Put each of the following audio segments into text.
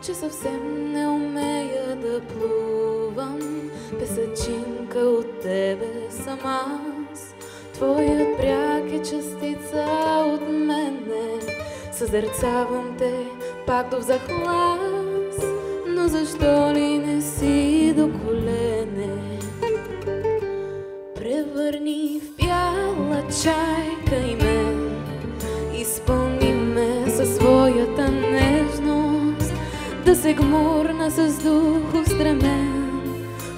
че съвсем не умея да плувам. Песачинка от тебе съм аз, твоят бряг е частица от мене. Съзерцавам те пак до захлас, но защо ли не си до колене? Превърни в бяла чайка и мен, изпълни ме със своята нежност, да се гмурна с дух устремен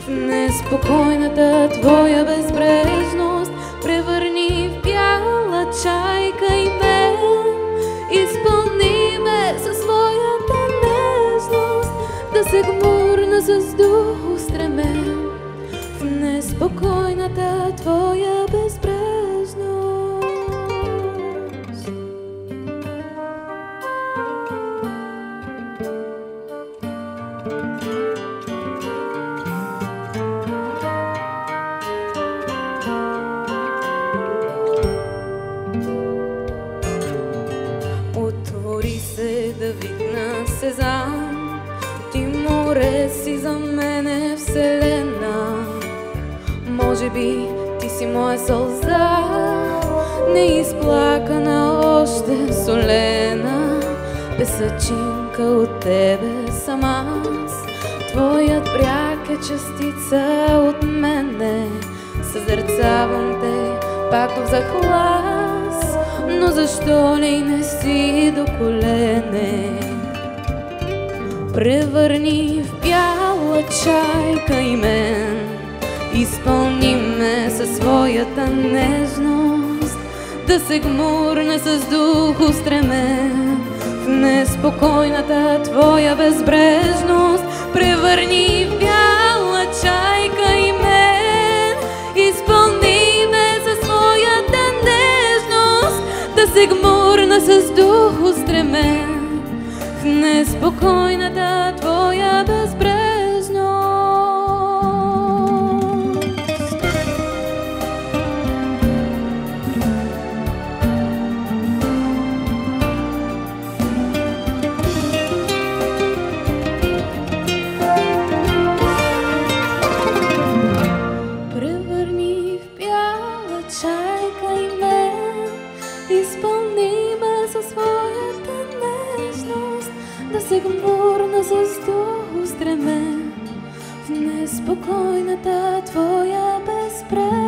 в неспокойната твоя безбрежност. Превърни в бяла чайка и мен, изпълни ме със своята нежност, да се гмурна с дух устремен в неспокойната твоя безбрежност. Отвори се да видна Сезам, ти море си за мене вселена. Може би ти си моя сълза, неизплакана, още солена. Песачинка от тебе съм аз, твоят бряг е частица от мене. Съзерцавам те пак в захлас, но защо ли не си до колене? Превърни в бяла чайка и мен, изпълни ме със своята нежност, да се гмурна с дух устремен в неспокойната твоя безбрежност. Превърни в бяла чайка и мен, изпълни ме със своята нежност, да се гмурна с дух устремен в неспокойната твоя безбрежност. Превърни в бяла чайка и мен, изпълни ме със своята нежност, да се гмурна с дух устремен в неспокойната твоя безбрежност.